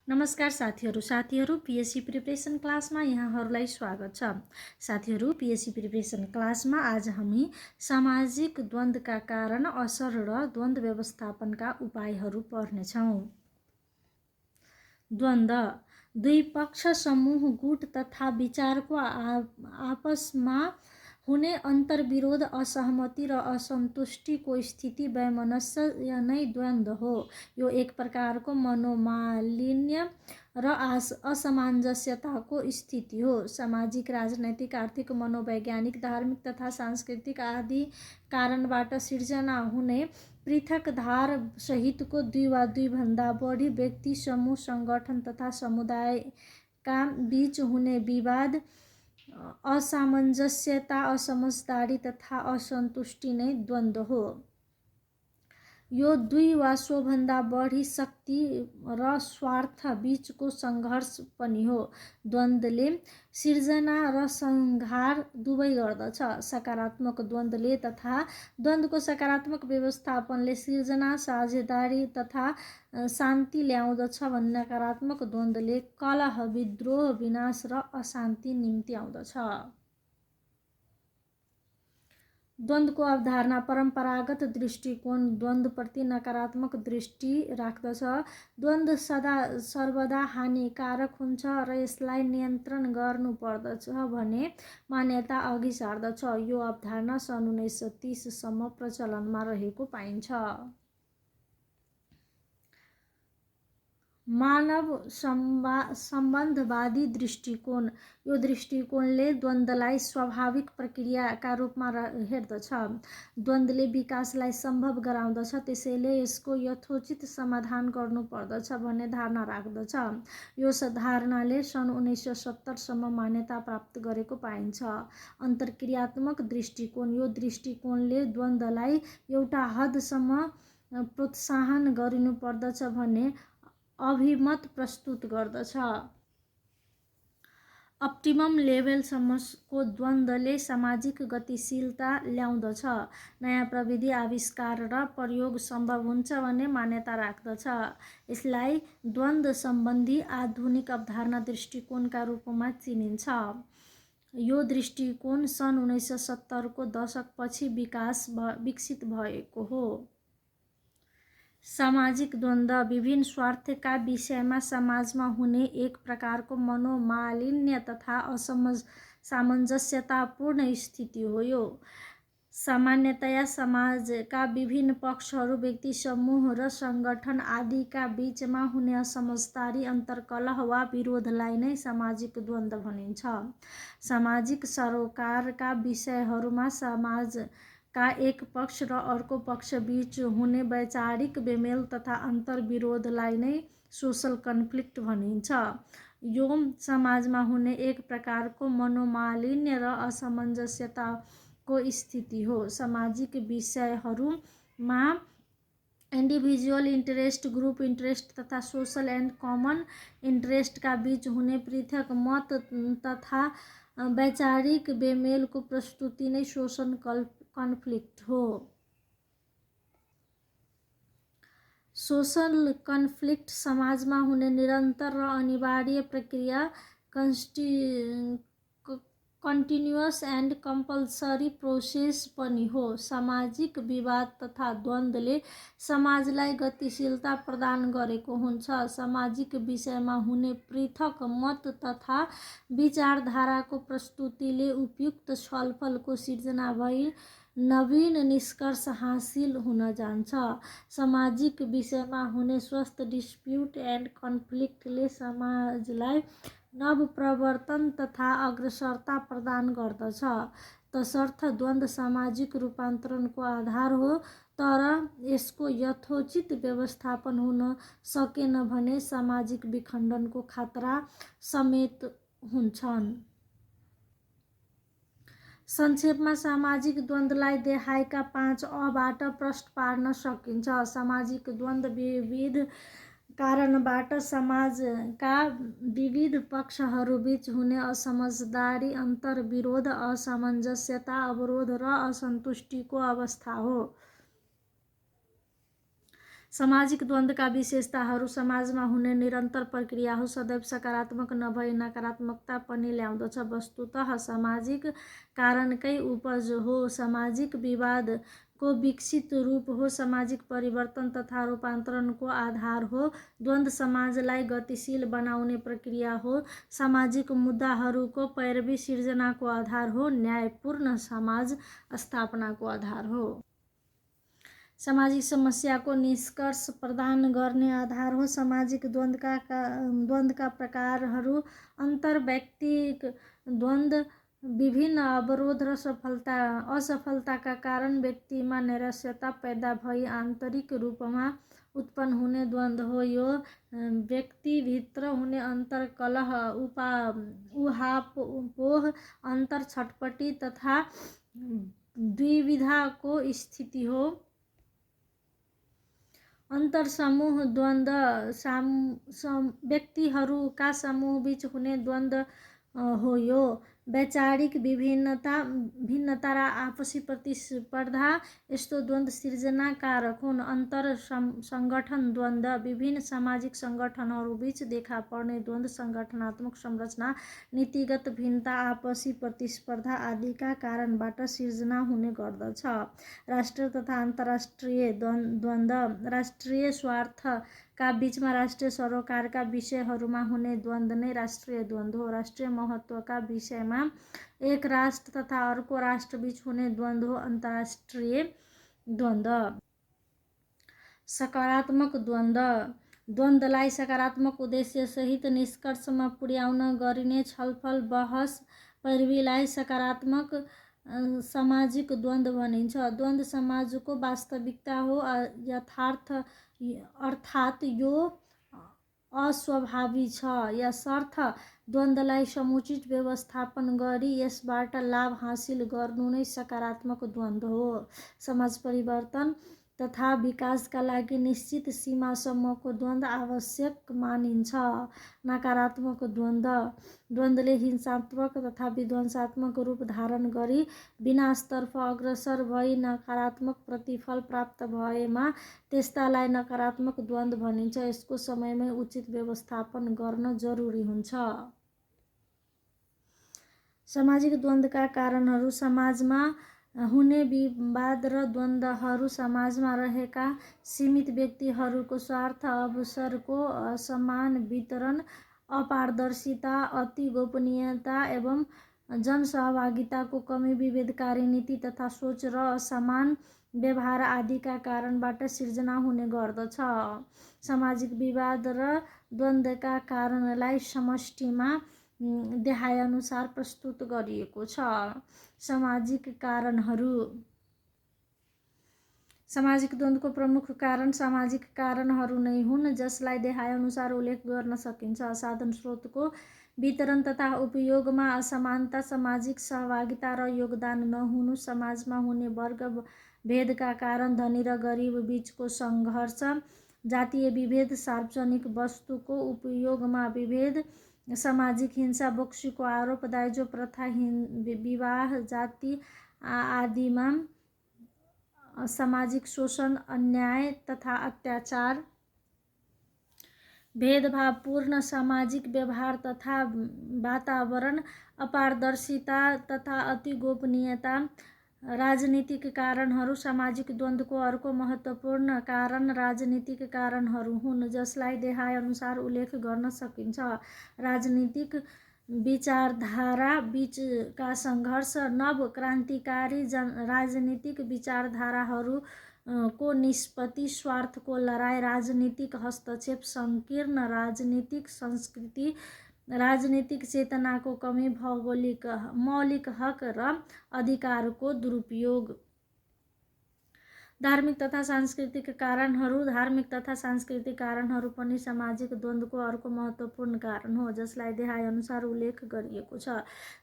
नमस्कार साथीहरू PSC preparation क्लासमा यहाँहरूलाई स्वागत छ। साथीहरू पिएससी प्रिपरेसन क्लासमा आज हामी सामाजिक द्वन्द्वका कारण, असर र द्वन्द्व व्यवस्थापनका उपायहरू पढ्नेछौँ। द्वन्द्व दुई पक्ष, समूह, गुट तथा विचारको आपसमा हुने अन्तर्विरोध, असहमति र असन्तुष्टिको स्थिति वैमनस्य नै द्वन्द्व हो। यो एक प्रकारको मनोमालिन्य र असमञ्जस्यताको स्थिति हो। सामाजिक, राजनैतिक, आर्थिक, मनोवैज्ञानिक, धार्मिक तथा सांस्कृतिक आदि कारणबाट सिर्जना हुने पृथक धार सहितको दुई वा दुईभन्दा बढी व्यक्ति, समूह, सङ्गठन तथा समुदायका बीच हुने विवाद, असामञ्जस्यता, असमझदारी तथा असन्तुष्टि नै द्वन्द्व हो। यो दुई वा सोभन्दा बढी शक्ति र स्वार्थ बीचको सङ्घर्ष पनि हो। द्वन्द्वले सिर्जना र संहार दुवै गर्दछ। सकारात्मक द्वन्द्वले तथा द्वन्द्वको सकारात्मक व्यवस्थापनले सिर्जना, साझेदारी तथा शान्ति ल्याउँदछ भने नकारात्मक द्वन्द्वले कलह, विद्रोह, विनाश र अशान्ति निम्ति आउँदछ। द्वन्द्वको अवधारणा परम्परागत दृष्टिकोण द्वन्द्वप्रति नकारात्मक दृष्टि राख्दछ। द्वन्द्व सर्वदा हानिकारक हुन्छ र यसलाई नियन्त्रण गर्नुपर्दछ भन्ने मान्यता अघि सार्दछ। यो अवधारणा सन् 1930 सम्म प्रचलनमा रहेको पाइन्छ। मानव सम्बन्धवादी दृष्टिकोण यो दृष्टिकोणले द्वन्द्वलाई स्वाभाविक प्रक्रियाका रूपमा हेर्दछ। द्वन्द्वले विकासलाई सम्भव गराउँदछ, त्यसैले यसको यथोचित समाधान गर्नुपर्दछ भन्ने धारणा राख्दछ। यो धारणाले सन् 1970 सम्म मान्यता प्राप्त गरेको पाइन्छ। अन्तर्क्रियात्मक दृष्टिकोण यो दृष्टिकोणले द्वन्द्वलाई एउटा हदसम्म प्रोत्साहन गरिनुपर्दछ भन्ने अभिमत प्रस्तुत गर्दछ। अप्टिमम लेभलसम्मको द्वन्द्वले सामाजिक गतिशीलता ल्याउँदछ, नयाँ प्रविधि आविष्कार र प्रयोग सम्भव हुन्छ भन्ने मान्यता राख्दछ। यसलाई द्वन्द्व सम्बन्धी आधुनिक अवधारणा दृष्टिकोणका रूपमा चिनिन्छ। यो दृष्टिकोण सन् 1970 को दशकपछि विकसित भएको हो। सामाजिक द्वन्द्व विभिन्न स्वार्थका विषयमा समाजमा हुने एक प्रकारको मनोमालिन्य तथा असामञ्जस्यतापूर्ण स्थिति हो। यो सामान्यतया समाजका विभिन्न पक्षहरू, व्यक्ति, समूह र सङ्गठन आदिका बीचमा हुने असमझदारी, अन्तर्कलह वा विरोधलाई नै सामाजिक द्वन्द्व भनिन्छ। सामाजिक सरोकारका विषयहरूमा समाजका एक पक्ष र अर्को पक्ष बीच हुने वैचारिक बेमेल तथा अन्तर्विरोधलाई नै सोसल कन्फ्लिक्ट भनिन्छ। यो समाजमा हुने एक प्रकारको मनोमालिन्य र असमञ्जस्यताको स्थिति हो। सामाजिक विषयहरूमा इन्डिभिजुअल इन्ट्रेस्ट, ग्रुप इन्ट्रेस्ट तथा सोसल एन्ड कमन इन्ट्रेस्टका बीच हुने पृथक मत तथा वैचारिक बेमेलको प्रस्तुति नै सोसल कन्फ्लिक्ट हो। सोसल कन्फ्लिक्ट समाजमा हुने निरन्तर र अनिवार्य प्रक्रिया, कन्टिन्युअस एन्ड कम्पल्सरी प्रोसेस पनि हो। सामाजिक विवाद तथा द्वन्द्वले समाजलाई गतिशीलता प्रदान गरेको हुन्छ। सामाजिक विषयमा हुने पृथक मत तथा विचारधाराको प्रस्तुतिले उपयुक्त छलफलको सिर्जना भई नवीन निष्कर्ष हासिल हुन जान्छ। सामाजिक विषयमा हुने स्वस्थ डिस्प्युट एन्ड कन्फ्लिक्टले समाजलाई नवप्रवर्तन तथा अग्रसरता प्रदान गर्दछ। तसर्थ द्वन्द्व सामाजिक रूपान्तरणको आधार हो, तर यसको यथोचित व्यवस्थापन हुन सकेन भने सामाजिक विखण्डनको खतरा समेत हुन्छन्। संक्षेपमा सामाजिक द्वन्द्वलाई देखाएका 5 अबाट प्रष्ट पार्न सकिन्छ। सामाजिक द्वन्द्व विविध कारणबाट समाजका विविध पक्षहरूबीच हुने असमझदारी, अन्तर्विरोध, असमञ्जस्यता, अवरोध र असन्तुष्टिको अवस्था हो। सामाजिक द्वन्द्वका विशेषताहरू समाजमा हुने निरन्तर प्रक्रिया हो, सदैव सकारात्मक नभई नकारात्मकता पनि ल्याउँदछ। वस्तुतः सामाजिक कारणकै उपज हो, सामाजिक विवाद को विकसित रूप हो, सामाजिक परिवर्तन तथा रूपान्तरणको आधार हो। द्वन्द्व समाजलाई गतिशील बनाउने प्रक्रिया हो, सामाजिक मुद्दाहरूको पैरवी सिर्जनाको आधार हो, न्यायपूर्ण समाज स्थापनाको आधार हो। सामाजिक समस्याको निष्कर्ष प्रदान गर्ने आधार हो। सामाजिक द्वन्द्वका प्रकारहरू: अन्तर्वैयक्तिक द्वन्द्व, विभिन्न अवरोध र असफलताका कारण व्यक्तिमा नैराश्यता पैदा भई आन्तरिक रूपमा उत्पन्न हुने द्वन्द्व हो। यो व्यक्तिभित्र हुने अन्तर्कलह, उहापोह, अन्तर्छटपटी तथा द्विविधाको स्थिति हो। अन्तर्समूह द्वन्द्व व्यक्तिहरूका समूहबीच हुने द्वन्द्व हो। यो वैचारिक भिन्नता र आपसी प्रतिस्पर्धा यस्तो द्वन्द्व सिर्जना कारक हुन्। अन्तर सङ्गठन द्वन्द्व, विभिन्न सामाजिक सङ्गठनहरूबीच देखा पर्ने द्वन्द्व सङ्गठनात्मक संरचना, नीतिगत भिन्नता, आपसी प्रतिस्पर्धा आदिका कारणबाट सिर्जना हुने गर्दछ। राष्ट्रिय तथा अन्तर्राष्ट्रिय द्वन्द्व, राष्ट्रिय स्वार्थका बीचमा राष्ट्रिय सरोकारका विषयहरूमा हुने द्वन्द्व नै राष्ट्रिय द्वन्द्व हो। राष्ट्रिय महत्त्वका विषयमा एक राष्ट्र तथा अर्को राष्ट्रबीच हुने द्वन्द्व हो अन्तर्राष्ट्रिय द्वन्द्व। सकारात्मक द्वन्द्व, द्वन्द्वलाई सकारात्मक उद्देश्यसहित निष्कर्षमा पुर्याउन गरिने छलफल, बहस, पैरवीलाई सकारात्मक सामाजिक द्वन्द्व भनिन्छ। द्वन्द्व समाजको वास्तविकता हो, अर्थात् यो अस्वाभाविक छ। यसर्थ द्वन्द्वलाई समुचित व्यवस्थापन गरी यसबाट लाभ हासिल गर्नु नै सकारात्मक द्वन्द्व हो। समाज परिवर्तन तथा विकासका लागि निश्चित सीमासम्मको द्वन्द्व आवश्यक मानिन्छ। नकारात्मक द्वन्द्वले हिंसात्मक तथा विध्वंसात्मक रूप धारण गरी विनाशतर्फ अग्रसर भई नकारात्मक प्रतिफल प्राप्त भएमा त्यस्तालाई नकारात्मक द्वन्द्व भनिन्छ। यसको समयमै उचित व्यवस्थापन गर्न जरुरी हुन्छ। सामाजिक द्वन्द्वका कारणहरू: समाजमा हुने विवाद र द्वन्द्वहरू, समाजमा रहेका सीमित व्यक्तिहरूको स्वार्थ, अवसरको असमान वितरण, अपारदर्शिता, अति गोपनीयता एवं जनसहभागिताको कमी, विभेदकारी नीति तथा सोच र असमान व्यवहार आदिका कारणबाट सिर्जना हुने गर्दछ। सामाजिक विवाद र द्वन्द्वका कारणलाई समष्टिमा देखाएअनुसार प्रस्तुत गरिएको छ। सामाजिक कारणहरू: सामाजिक द्वन्द्वको प्रमुख कारण सामाजिक कारणहरू नै हुन्, जसलाई देखाएअनुसार उल्लेख गर्न सकिन्छ। साधन स्रोतको वितरण तथा उपयोगमा असमानता, सामाजिक सहभागिता र योगदान नहुनु, समाजमा हुने वर्ग भेदका कारण धनी र गरिब बीचको सङ्घर्ष, जातीय विभेद, सार्वजनिक वस्तुको उपयोगमा विभेद, सामाजिक हिंसा, बोक्सीको आरोप, दाइजो प्रथा, विवाह, जाति आदिमा सामाजिक शोषण, अन्याय तथा अत्याचार, भेदभावपूर्ण सामाजिक व्यवहार तथा वातावरण, अपारदर्शिता तथा अति गोपनीयता। राजनीतिक कारणहरू: सामाजिक द्वन्द्वको अर्को महत्त्वपूर्ण कारण राजनीतिक कारणहरू हुन्, जसलाई देखाएअनुसार उल्लेख गर्न सकिन्छ। राजनीतिक विचारधारा बीचका सङ्घर्ष, नव क्रान्तिकारी राजनीतिक विचारधाराहरूको निष्पत्ति, स्वार्थको लडाईँ, राजनीतिक हस्तक्षेप, सङ्कीर्ण राजनीतिक संस्कृति, राजनीतिक चेतनाको कमी, मौलिक हक र अधिकारको दुरुपयोग। धार्मिक तथा सांस्कृतिक कारणहरू: धार्मिक तथा सांस्कृतिक कारणहरू पनि सामाजिक द्वन्द्वको अर्को महत्त्वपूर्ण कारण हो, जसलाई देखाएअनुसार उल्लेख गरिएको छ।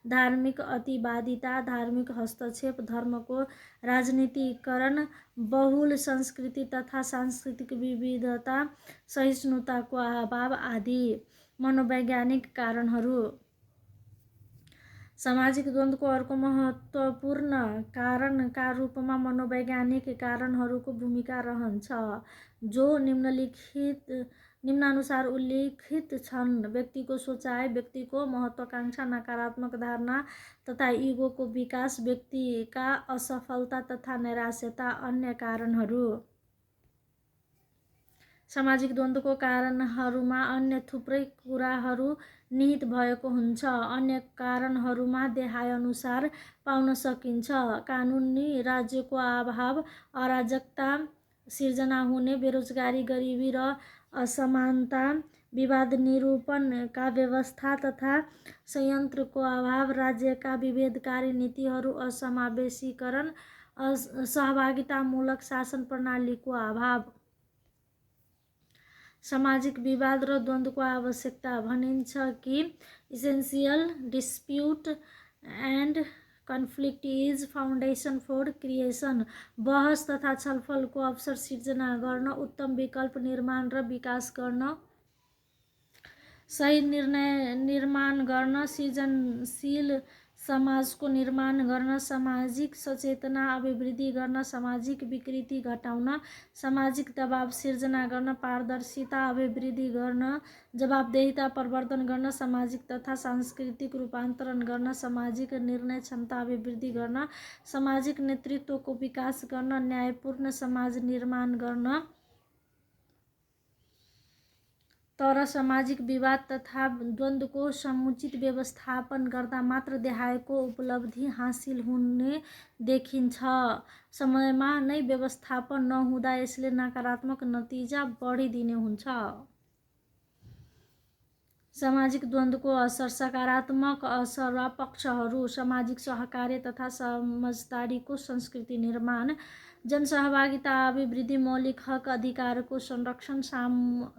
धार्मिक अतिवादिता, धार्मिक हस्तक्षेप, धर्मको राजनीतिकरण, बहुल संस्कृति तथा सांस्कृतिक विविधता, सहिष्णुताको अभाव आदि। मनोवैज्ञानिक कारणहरू: सामाजिक द्वन्द्वको अर्को महत्त्वपूर्ण कारणका रूपमा मनोवैज्ञानिक कारणहरूको भूमिका रहन्छ, जो निम्नानुसार उल्लेखित छन्। व्यक्तिको सोचाइ, व्यक्तिको महत्त्वाकांक्षा, नकारात्मक धारणा तथा इगोको विकास, व्यक्तिका असफलता तथा निराशा। अन्य कारणहरू। सामाजिक द्वन्द्वको कारणहरूमा अन्य थुप्रै कुराहरू निहित भएको हुन्छ। अन्य कारणहरूमा देखाएअनुसार पाउन सकिन्छ: कानुनी राज्यको अभाव, अराजकता सिर्जना हुने, बेरोजगारी, गरिबी र असमानता, विवाद निरूपणका व्यवस्था तथा संयन्त्रको अभाव, राज्यका विभेदकारी नीतिहरू, असमावेशीकरण, सहभागितामूलक शासन प्रणालीको अभाव। सामाजिक विवाद र द्वन्द्वको आवश्यकता। भनिन्छ कि essential dispute and conflict is foundation for creation. बहस तथा छलफलको अवसर सिर्जना गर्न, उत्तम विकल्प निर्माण र विकास गर्न, सही निर्णय निर्माण गर्न, सृजनशील समाजको निर्माण गर्न, सामाजिक सचेतना अभिवृद्धि गर्न, सामाजिक विकृति घटाउन, सामाजिक दबाव सिर्जना गर्न, पारदर्शिता अभिवृद्धि गर्न, जवाबदेहिता प्रवर्धन गर्न, सामाजिक तथा सांस्कृतिक रूपान्तरण गर्न, सामाजिक निर्णय क्षमता अभिवृद्धि गर्न, सामाजिक नेतृत्वको विकास गर्न, न्यायपूर्ण समाज निर्माण गर्न। तर सामाजिक विवाद तथा द्वन्द्वको समुचित व्यवस्थापन गर्दा मात्र देखाएको उपलब्धि हासिल हुने देखिन्छ। समयमा नै व्यवस्थापन नहुँदा यसले नकारात्मक नतिजा बढिदिने हुन्छ। सामाजिक द्वन्द्वको असर। सकारात्मक असर वा पक्षहरू: सामाजिक सहकार्य तथा समझदारीको संस्कृति निर्माण, जनसहभागिता अभिवृद्धि, मौलिक हक अधिकारको संरक्षण,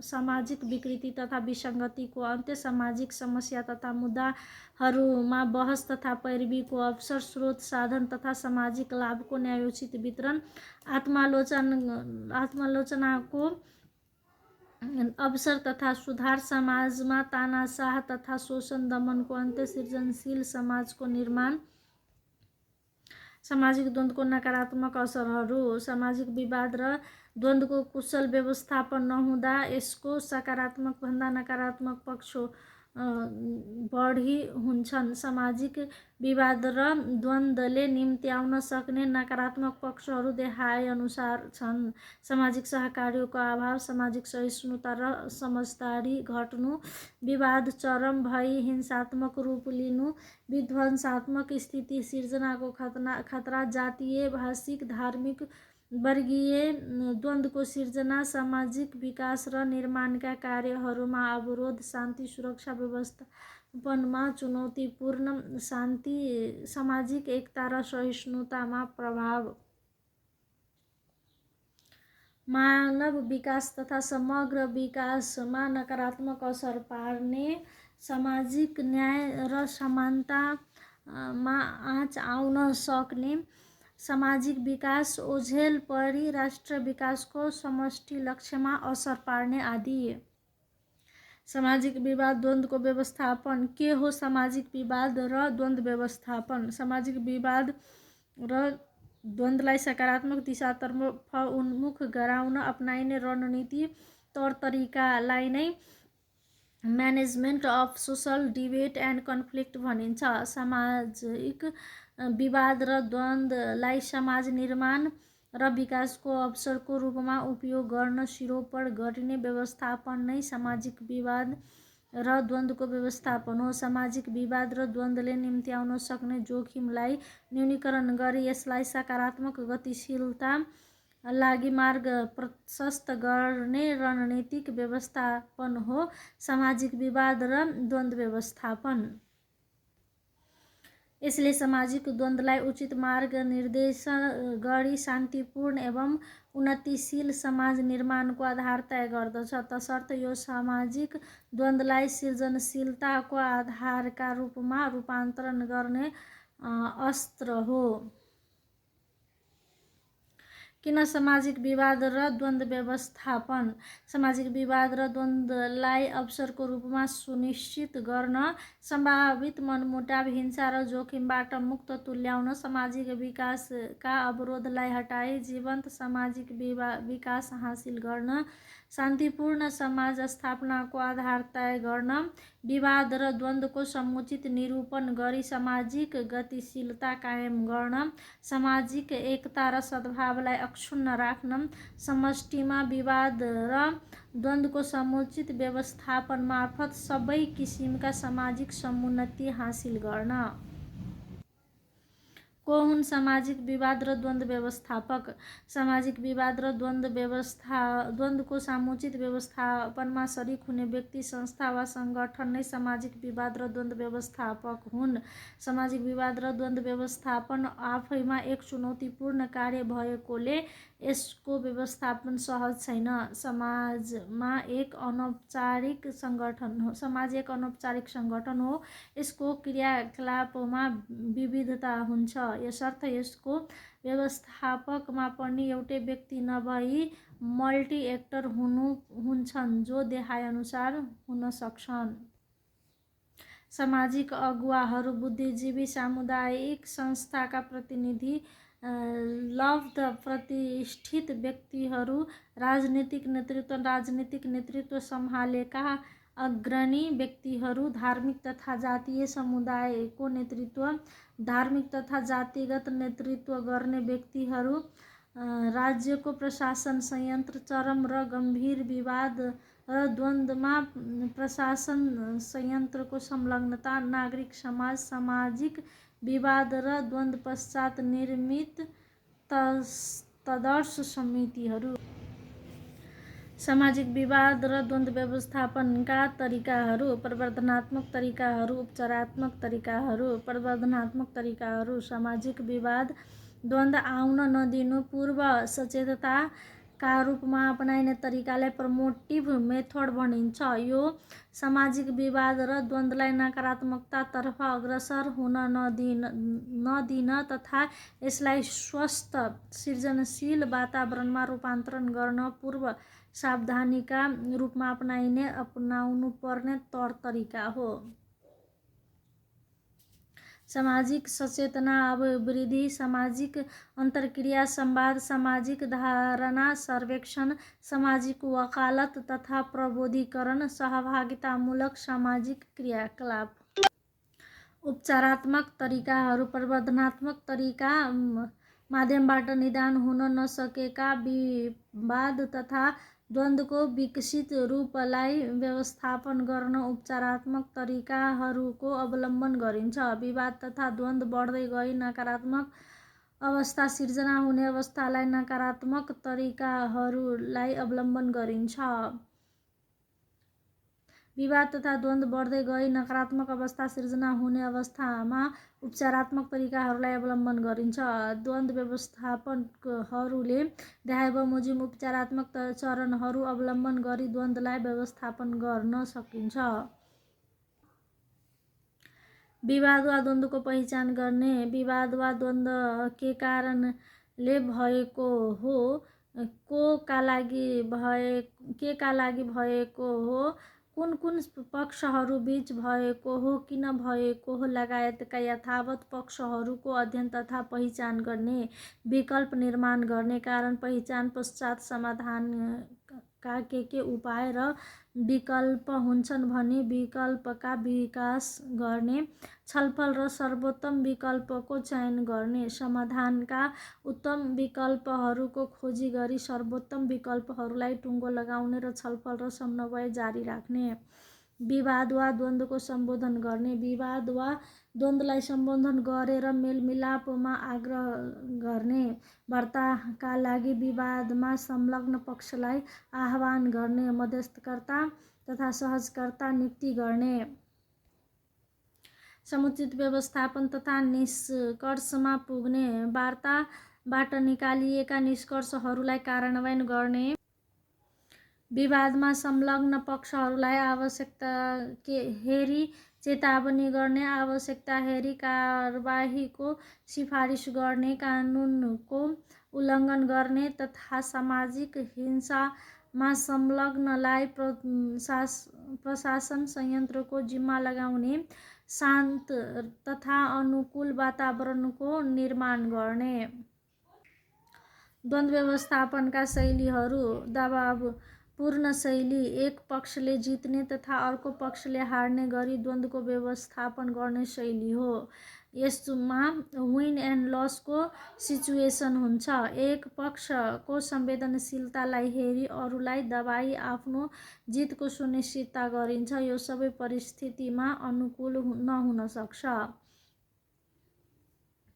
सामाजिक विकृति तथा विसङ्गतिको अन्त्य, सामाजिक समस्या तथा मुद्दाहरूमा बहस तथा पैरवीको अवसर, स्रोत साधन तथा सामाजिक लाभको न्यायोचित वितरण, आत्मालोचनाको अवसर तथा सुधार, समाजमा तानाशाह तथा शोषण दमनको अन्त्य, सृजनशील समाजको निर्माण। सामाजिक द्वन्द्वको नकारात्मक असरहरू। सामाजिक विवाद र द्वन्द्वको कुशल व्यवस्थापन नहुँदा यसको सकारात्मक भन्दा नकारात्मक पक्ष बढी हुन्छन्। सामाजिक विवाद र द्वन्द्वले निम्त्याउन सक्ने नकारात्मक पक्षहरू देखाएअनुसार छन्: सामाजिक सहकार्यको अभाव, सामाजिक सहिष्णुता र समझदारी घट्नु, विवाद चरम भई हिंसात्मक रूप लिनु, विध्वंसात्मक स्थिति सिर्जनाको खतरा, जातीय, भाषिक, धार्मिक, वर्गीय द्वन्द्वको सिर्जना, सामाजिक विकास र निर्माणका कार्यहरूमा अवरोध, शान्ति सुरक्षा व्यवस्थापनमा चुनौतीपूर्ण, सामाजिक एकता र सहिष्णुतामा प्रभाव। मानव विकास तथा समग्र विकासमा नकारात्मक असर पार्ने, सामाजिक न्याय र समानतामा आँच आउन सक्ने, सामाजिक विकास ओझेल परी राष्ट्र विकासको समष्टि लक्ष्यमा असर पार्ने आदि। सामाजिक विवाद द्वन्द्वको व्यवस्थापन के हो? सामाजिक विवाद र द्वन्द्व व्यवस्थापन। सामाजिक विवाद र द्वन्द्वलाई सकारात्मक दिशातर्फ उन्मुख गराउन अपनाइने रणनीति तौर तरिकालाई नै management of social debate and conflict भनिन्छ। सामाजिक विवाद र द्वन्द्वलाई समाज निर्माण र विकासको अवसरको रूपमा उपयोग गर्न सिरोपर गरिने व्यवस्थापन नै सामाजिक विवाद र द्वन्द्वको व्यवस्थापन हो। सामाजिक विवाद र द्वन्द्वले निम्त्याउन सक्ने जोखिमलाई न्यूनीकरण गरी यसलाई सकारात्मक गतिशीलता लागि मार्ग प्रशस्त गर्ने रणनीतिक व्यवस्थापन हो सामाजिक विवाद र द्वन्द्व व्यवस्थापन। यसले सामाजिक द्वन्द्वलाई उचित मार्ग निर्देश गरी शान्तिपूर्ण एवं उन्नतिशील समाज निर्माणको आधार तय गर्दछ, तसर्थ यो सामाजिक द्वन्द्वलाई सृजनशीलताको आधारका रूपमा रूपान्तरण गर्ने अस्त्र हो। किन सामाजिक विवाद र द्वन्द्व व्यवस्थापन? सामाजिक विवाद र द्वन्द्वलाई अवसरको रूपमा सुनिश्चित गर्न, सम्भावित मनमुटाव, हिंसा र जोखिमबाट मुक्त तुल्याउन, सामाजिक विकासका अवरोधलाई हटाई जीवन्त सामाजिक विकास हासिल गर्न, शान्तिपूर्ण समाज स्थापनाको आधार तय गर्न, विवाद र द्वन्द्वको समुचित निरूपण गरी सामाजिक गतिशीलता कायम गर्न, सामाजिक एकता र सद्भावलाई अक्षुण्ण राख्न, समष्टिमा विवाद र द्वन्द्वको समुचित व्यवस्थापन मार्फत सबै किसिमका सामाजिक समुन्नति हासिल गर्न। को हुन् सामाजिक विवाद र द्वन्द्व व्यवस्थापक? सामाजिक विवाद र द्वन्द्वको समुचित व्यवस्थापनमा सरिक हुने व्यक्ति, संस्था वा सङ्गठन नै सामाजिक विवाद र द्वन्द्व व्यवस्थापक हुन्। सामाजिक विवाद र द्वन्द्व व्यवस्थापन आफैमा एक चुनौतीपूर्ण कार्य भएकोले यसको व्यवस्थापन सहज छैन। समाज एक अनौपचारिक सङ्गठन हो। यसको क्रियाकलापमा विविधता हुन्छ, यसर्थ यसको व्यवस्थापकमा पनि एउटै व्यक्ति नभई मल्टी एक्टर हुन्छन् जो देखाएअनुसार हुन सक्छन्। सामाजिक अगुवाहरू बुद्धिजीवी, सामुदायिक संस्थाका प्रतिनिधि, लब्ध प्रतिष्ठित व्यक्तिहरू, राजनीतिक नेतृत्व सम्हालेका अग्रणी व्यक्तिहरू, धार्मिक तथा जातीय समुदायको नेतृत्व, धार्मिक तथा जातिगत नेतृत्व गर्ने व्यक्तिहरू, राज्यको प्रशासन संयन्त्र, चरम र गम्भीर विवाद र द्वन्द्वमा प्रशासन संयन्त्रको संलग्नता, नागरिक समाज, सामाजिक विवाद र द्वन्द्व पश्चात निर्मित तदर्थ समितिहरू। सामाजिक विवाद र द्वन्द्व व्यवस्थापनका तरिकाहरू। प्रवर्धनात्मक तरिकाहरू, उपचारात्मक तरिकाहरू। प्रवर्धनात्मक तरिकाहरू। सामाजिक विवाद द्वन्द्व आउन नदिनु पूर्व सचेतताका रूपमा अपनाइने तरिकालाई प्रमोटिभ मेथड भनिन्छ। यो सामाजिक विवाद र द्वन्द्वलाई नकारात्मकतातर्फ अग्रसर हुन नदिन तथा यसलाई स्वस्थ, सृजनशील वातावरणमा रूपान्तरण गर्न पूर्व सावधानीका रूपमा अपनाउनुपर्ने तरिका हो। सामाजिक सचेतना अभिवृद्धि, सामाजिक अन्तर्क्रिया संवाद, सामाजिक धारणा सर्वेक्षण, सामाजिक वकालत तथा प्रबोधीकरण, सहभागितामूलक सामाजिक क्रियाकलाप। उपचारात्मक तरिकाहरू। प्रवर्धनात्मक तरिका माध्यमबाट निदान हुन नसकेका विवाद तथा द्वन्द्वको विकसित रूपलाई व्यवस्थापन गर्न उपचारात्मक तरिकाहरूको अवलम्बन गरिन्छ। विवाद तथा द्वन्द्व बढ्दै गई नकारात्मक अवस्था सिर्जना हुने अवस्थालाई नकारात्मक तरिकाहरूलाई अवलम्बन गरिन्छ। विवाद तथा द्वन्द्व बढ्दै गई नकारात्मक अवस्था सिर्जना हुने अवस्थामा उपचारात्मक तरिकाहरूलाई अवलम्बन गरिन्छ। द्वन्द्व व्यवस्थापकहरूले देखाएबमोजिम उपचारात्मक चरणहरू अवलम्बन गरी द्वन्द्वलाई व्यवस्थापन गर्न सकिन्छ। विवाद वा द्वन्द्वको पहिचान गर्ने। विवाद वा द्वन्द्व के कारणले भएको हो, के का लागि भएको हो, कुन पक्षहरू बीच भएको हो, किन भएको हो लगायतका यथावत पक्षहरूको अध्ययन तथा पहिचान गर्ने। विकल्प निर्माण गर्ने। कारण पहिचान पश्चात समाधानका के उपाय र विकल्प हुन्छन् भनी विकल्पका विकास गर्ने। छलफल र सर्वोत्तम विकल्पको चयन गर्ने। समाधानका उत्तम विकल्पहरूको खोजी गरी सर्वोत्तम विकल्पहरूलाई टुङ्गो लगाउने र छलफल र समन्वय जारी राख्ने। विवाद वा द्वन्द्वको सम्बोधन गर्ने। विवाद वा द्वन्द्वलाई सम्बोधन गरेर मेलमिलापमा आग्रह गर्ने। वार्ताका लागि विवादमा संलग्न पक्षलाई आह्वान गर्ने। मध्यस्थकर्ता तथा सहजकर्ता नियुक्ति गर्ने। समुचित व्यवस्थापन तथा निष्कर्षमा पुग्ने। वार्ताबाट निकालिएका निष्कर्षहरूलाई कार्यान्वयन गर्ने। विवादमा संलग्न पक्षहरूलाई आवश्यकता हेरी चेतावनी गर्ने, आवश्यकता हेरी कारबाहीको सिफारिस गर्ने, कानुनको उल्लङ्घन गर्ने तथा सामाजिक हिंसामा संलग्नलाई प्रशासन संयन्त्रको जिम्मा लगाउने, शान्त तथा अनुकूल वातावरणको निर्माण गर्ने। द्वन्द्व व्यवस्थापनका शैलीहरू: दबावपूर्ण शैली: एक पक्षले जित्ने तथा अर्को पक्षले हार्ने गरी द्वन्द्वको व्यवस्थापन गर्ने शैली हो। यसमा विन एन्ड लसको सिचुएसन हुन्छ। एक पक्षको संवेदनशीलतालाई हेरी अरूलाई दबाई आफ्नो जितको सुनिश्चितता गरिन्छ। यो सबै परिस्थितिमा अनुकूल नहुन सक्छ।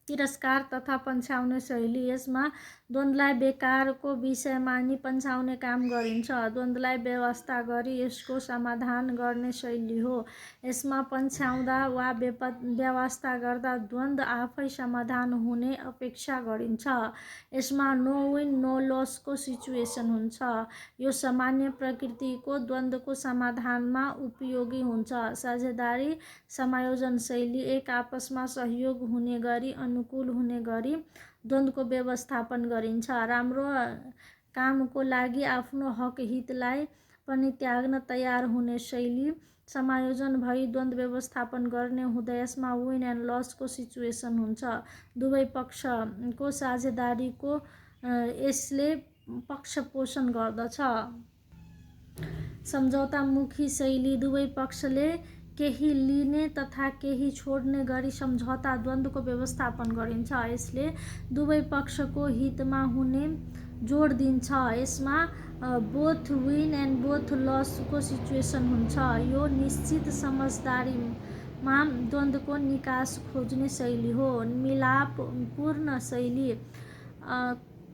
तिरस्कार तथा पन्छाउने शैली: यसमा द्वन्द्वलाई बेकारको विषय मानी पन्छाउने काम गरिन्छ। द्वन्द्वलाई व्यवस्था गरी यसको समाधान गर्ने शैली हो। यसमा पन्छाउँदा वा व्यवस्था गर्दा द्वन्द्व आफै समाधान हुने अपेक्षा गरिन्छ। यसमा नो विन नो लसको सिचुएसन हुन्छ। यो सामान्य प्रकृतिको द्वन्द्वको समाधानमा उपयोगी हुन्छ। साझेदारी समायोजन शैली: एक आपसमा सहयोग हुने गरी, अनुकूल हुने गरी द्वन्द्वको व्यवस्थापन गरिन्छ। राम्रो कामको लागि आफ्नो हक हितलाई पनि त्याग्न तयार हुने शैली समायोजन भई द्वन्द्व व्यवस्थापन गर्ने हुँदा यसमा विन एन्ड लसको सिचुएसन हुन्छ। दुवै पक्षको साझेदारीको यसले पक्षपोषण गर्दछ। सम्झौतामुखी शैली: दुवै पक्षले केही लिने तथा केही छोड्ने गरी सम्झौता द्वन्द्वको व्यवस्थापन गरिन्छ। यसले दुवै पक्षको हितमा हुने जोड दिन्छ। यसमा बोथ विन एन्ड बोथ लसको सिचुएसन हुन्छ। यो निश्चित समझदारीमा द्वन्द्वको निकास खोज्ने शैली हो। मिलापपूर्ण शैली: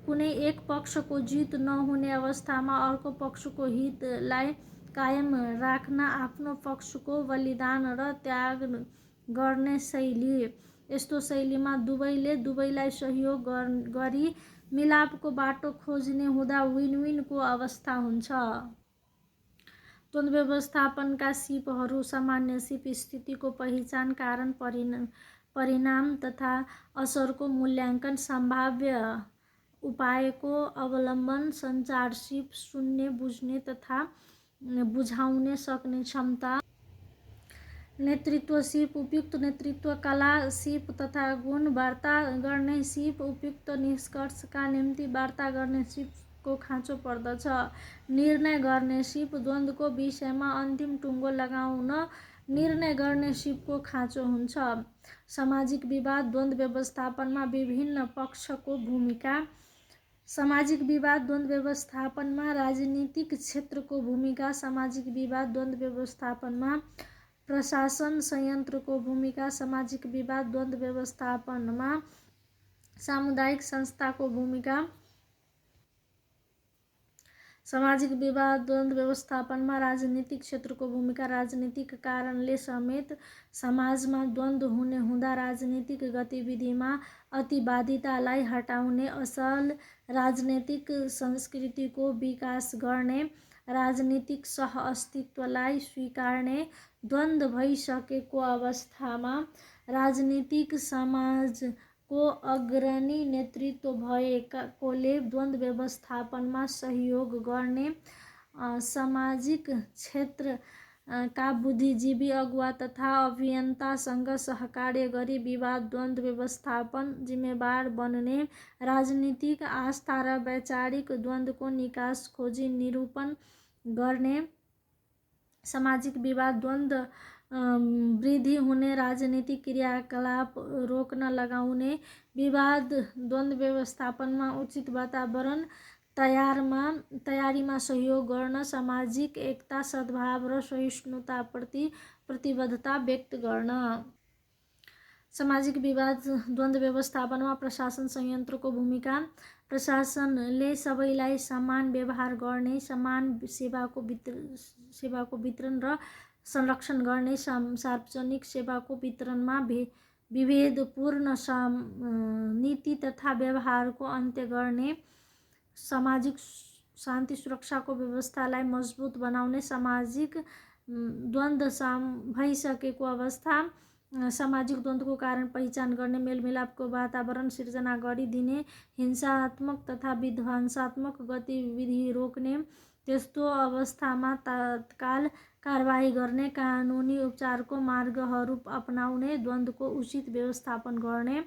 कुनै एक पक्षको जित नहुने अवस्थामा अर्को पक्षको हितलाई कायम राख्न आफ्नो पक्षको बलिदान र त्याग गर्ने शैली। यस्तो शैलीमा दुवैले दुवैलाई सहयोग गरी मिलापको बाटो खोज्ने हुँदा विन विनको अवस्था हुन्छ। द्वन्द्व व्यवस्थापनका सिपहरू: सामान्य सिप: स्थितिको पहिचान, कारण परिणाम तथा असरको मूल्याङ्कन, सम्भाव्य उपायको अवलम्बन। सञ्चार सिप: सुन्ने, बुझ्ने तथा बुझाउन सक्ने क्षमता। नेतृत्व सिप: उपयुक्त नेतृत्व कला सिप तथा गुण। वार्ता गर्ने सिप: उपयुक्त निष्कर्षका निम्ति वार्ता गर्ने सिपको खाँचो पर्दछ। निर्णय गर्ने सिप: द्वन्द्वको विषयमा अन्तिम टुङ्गो लगाउन निर्णय गर्ने सिपको खाँचो हुन्छ। सामाजिक विवाद द्वन्द्व व्यवस्थापनमा विभिन्न पक्षको भूमिका। सामाजिक विवाद द्वन्द्व व्यवस्थापनमा राजनीतिक क्षेत्रको भूमिका। सामाजिक विवाद द्वन्द्व व्यवस्थापनमा प्रशासन संयन्त्रको भूमिका। सामाजिक विवाद द्वन्द्व व्यवस्थापनमा सामुदायिक संस्थाको भूमिका। सामाजिक विवाद द्वन्द्व व्यवस्थापनमा राजनीतिक क्षेत्रको भूमिका। राजनीतिक कारणले समेत समाजमा द्वन्द्व हुने हुँदा राजनीतिक गतिविधिमा अतिवादितालाई हटाउने, असल राजनीतिक संस्कृतिको विकास गर्ने, राजनीतिक सह-अस्तित्वलाई स्वीकार्ने। द्वन्द्व भइसकेको अवस्थामा राजनीतिक समाजको अग्रणी नेतृत्व भएकोले द्वन्द्व व्यवस्थापनमा सहयोग गर्ने, सामाजिक क्षेत्रका बुद्धिजीवी, अगुवा तथा अभियन्तासँग सहकार्य गरी विवाद द्वन्द्व व्यवस्थापन जिम्मेवार बन्ने, राजनीतिक आस्था र वैचारिक द्वन्द्वको निकास खोजी निरूपण गर्ने, सामाजिक विवाद द्वन्द्व वृद्धि हुने राजनीतिक क्रियाकलाप रोक्न लगाउने, विवाद द्वन्द्व व्यवस्थापनमा उचित वातावरण तयारीमा सहयोग गर्न, सामाजिक एकता, सद्भाव र सहिष्णुताप्रति प्रतिबद्धता व्यक्त गर्न। सामाजिक विवाद द्वन्द्व व्यवस्थापनमा प्रशासन संयन्त्रको भूमिका। प्रशासनले सबैलाई समान व्यवहार गर्ने, समान सेवाको वितरण र संरक्षण गर्ने, सार्वजनिक सेवाको वितरणमा विभेदपूर्ण नीति तथा व्यवहारको अन्त्य गर्ने, सामाजिक शान्ति सुरक्षाको व्यवस्थालाई मजबुत बनाउने, सामाजिक द्वन्द्व भइसकेको अवस्था, सामाजिक द्वन्द्वको कारण पहिचान गर्ने, मेलमिलापको वातावरण सिर्जना गरिदिने, हिंसात्मक तथा विध्वंसात्मक गतिविधि रोक्ने, त्यस्तो अवस्थामा तत्काल कारबाही गर्ने, कानुनी उपचारको मार्गहरू अपनाउने, द्वन्द्वको उचित व्यवस्थापन गर्ने,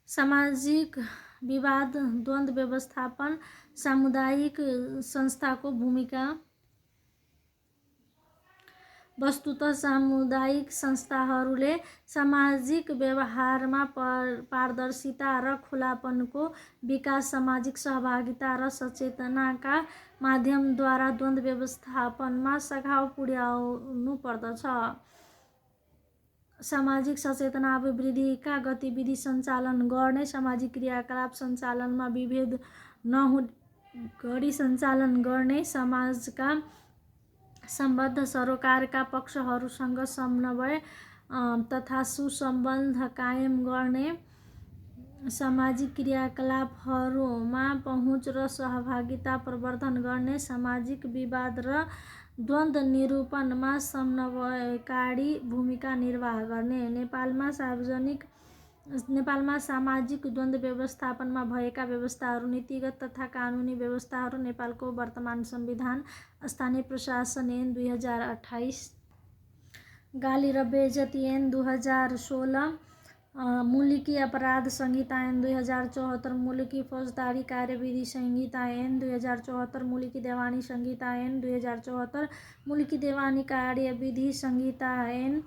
सामाजिक विवाद द्वन्द्व व्यवस्थापन, सामुदायिक संस्थाको भूमिका। वस्तुतः सामुदायिक संस्थाहरूले सामाजिक व्यवहारमा पारदर्शिता र खुलापनको विकास, सामाजिक सहभागिता र सचेतनाका माध्यमद्वारा द्वन्द्व व्यवस्थापनमा सघाउ पुर्याउनु पर्दछ। सामाजिक सचेतना अभिवृद्धिका गतिविधि सञ्चालन गर्ने, सामाजिक क्रियाकलाप सञ्चालनमा विभेद नहुने गरी सञ्चालन गर्ने, समाजका सम्बद्ध सरोकारका पक्षहरूसँग समन्वय तथा सुसम्बन्ध कायम गर्ने, सामाजिक क्रियाकलापहरूमा पहुँच र सहभागिता प्रवर्धन गर्ने, सामाजिक विवाद र द्वन्द्व निरूपणमा समन्वयकारी भूमिका निर्वाह गर्ने। नेपालमा सामाजिक द्वन्द्व व्यवस्थापनमा भएका व्यवस्थाहरू, नीतिगत तथा कानुनी व्यवस्थाहरू, नेपालको वर्तमान संविधान, स्थानीय प्रशासन ऐन 2028, गाली र बेइज्जती ऐन 2016, मुलकी अपराध संहिता ऐन 2074, मुलकी फौजदारी कार्यविधि संहिता ऐन 2074, मुलकी देवानी संहिता ऐन 2074, मुलकी देवानी कार्यविधि संहिता ऐन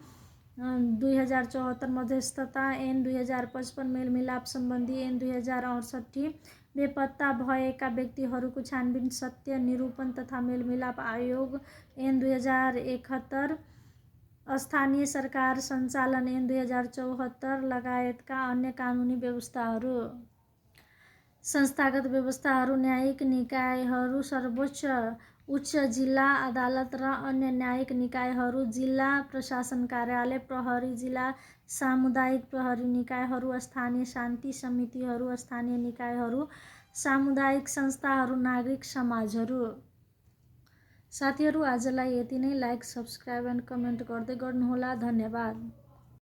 2074, मध्यस्थता ऐन 2055, मेलमिलाप सम्बन्धी ऐन 2068, बेपत्ता भएका व्यक्तिहरूको छानबिन, सत्य निरूपण तथा मेलमिलाप आयोग ऐन 2071, स्थानीय सरकार सञ्चालन ऐन 2074 लगायतका अन्य कानुनी व्यवस्थाहरू। संस्थागत व्यवस्थाहरू, न्यायिक निकायहरू, सर्वोच्च उच्च जिल्ला अदालत र अन्य न्यायिक निकायहरू, जिल्ला प्रशासन कार्यालय, प्रहरी जिल्ला, सामुदायिक प्रहरी निकायहरू, स्थानीय शान्ति समितिहरू, स्थानीय निकायहरू, सामुदायिक संस्थाहरू, नागरिक समाजहरू। साथीहरू, आजलाई यति नै। लाइक, सब्स्क्राइब एन्ड कमेन्ट गर्दै गर्नुहोला। धन्यवाद।